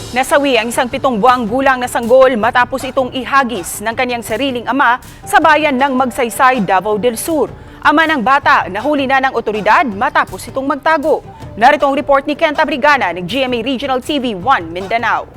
Nasawi ang isang 7 buwang gulang na sanggol matapos itong ihagis ng kanyang sariling ama sa bayan ng Magsaysay, Davao del Sur. Ama ng bata, nahuli na ng otoridad matapos itong magtago. Narito ang report ni Kent Abrigana ng GMA Regional TV 1 Mindanao.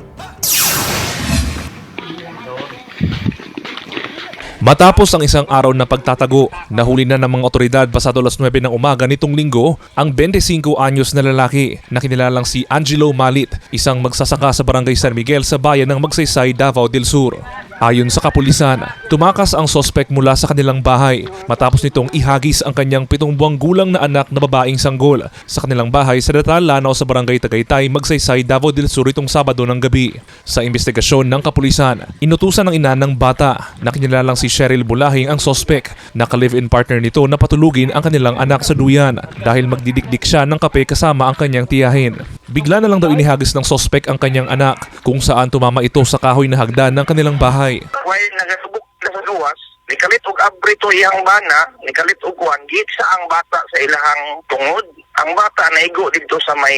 Matapos ang isang araw na pagtatago, nahuli na ng mga otoridad pasado alas 9 ng umaga nitong linggo ang 25 anyos na lalaki na kinilalang si Angelo Malit, isang magsasaka sa barangay San Miguel sa bayan ng Magsaysay, Davao del Sur. Ayon sa kapulisan, tumakas ang sospek mula sa kanilang bahay matapos nitong ihagis ang kanyang 7 buwang gulang na anak na babaeng sanggol sa kanilang bahay sa Datal Lanao sa barangay Tagaytay, Magsaysay, Davao del Sur itong Sabado ng gabi. Sa investigasyon ng kapulisan, inutusan ng ina ng bata na kinilalang si Cheryl Bulahing ang sospek na ka-live-in partner nito na patulugin ang kanilang anak sa duyan dahil magdidikdik siya ng kape kasama ang kanyang tiyahin. Bigla na lang daw inihagis ng sospek ang kanyang anak kung saan tumama ito sa kahoy na hagdan ng kanilang bahay. While nagasubok na sa luwas, nikalit og abri to iyang bana, nikalit og kuan gitsa ang bata sa ilahang tungod. Ang bata naigo dito sa may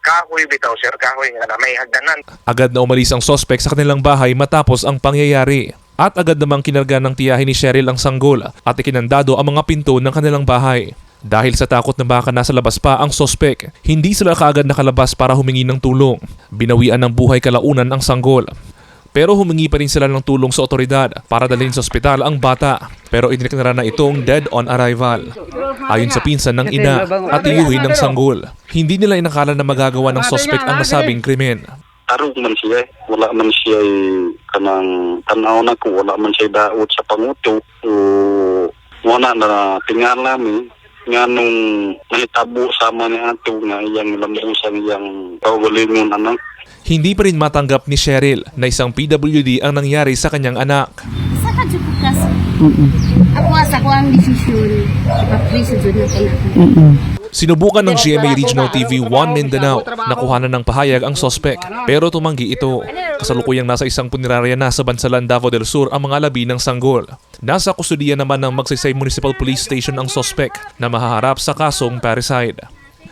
kahoy bitaw, sir, kahoy nga may hagdanan. Agad na umalis ang sospek sa kanilang bahay matapos ang pangyayari. At agad namang kinarga ng tiyahin ni Cheryl ang sanggol at ikinandado ang mga pinto ng kanilang bahay. Dahil sa takot na baka nasa labas pa ang sospek, hindi sila kaagad nakalabas para humingi ng tulong. Binawian ng buhay kalaunan ang sanggol. Pero humingi pa rin sila ng tulong sa otoridad para dalhin sa ospital ang bata. Pero idineklara na itong dead on arrival. Ayon sa pinsan ng ina at tiyuhin ng sanggol, hindi nila inakala na magagawa ng sospek ang nasabing krimen. Tarong man siya, wala man siya kanang tanaw na ko, wala man siya daot sa panguto. Wala na tingal namin nga nung nahitabo sama ni ato nga iyang lambusan iyang kaugalingon anak. Hindi pa rin matanggap ni Cheryl na isang PWD ang nangyari sa kanyang anak. Sa kadjukas, ako ang desisyon, ipapri sa dyan ng anak. Sinubukan ng GMA Regional TV 1 Mindanao na kuhanan ng pahayag ang sospek pero tumanggi ito. Kasalukuyang nasa isang punerarya na sa Bansalan, Davao del Sur ang mga labi ng sanggol. Nasa kustudiya naman ng Magsaysay Municipal Police Station ang sospek na mahaharap sa kasong parricide.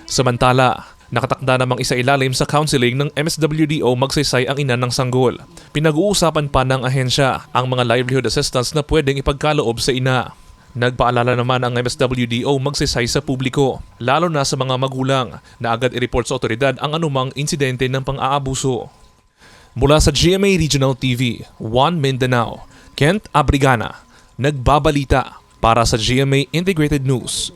Samantala, nakatakda namang isailalim sa counseling ng MSWDO Magsaysay ang ina ng sanggol. Pinag-uusapan pa ng ahensya ang mga livelihood assistance na pwedeng ipagkaloob sa ina. Nagpaalala naman ang MSWDO Magsaysay sa publiko, lalo na sa mga magulang, na agad i-report sa otoridad ang anumang insidente ng pang-aabuso. Mula sa GMA Regional TV 1 Mindanao, Kent Abrigana, nagbabalita para sa GMA Integrated News.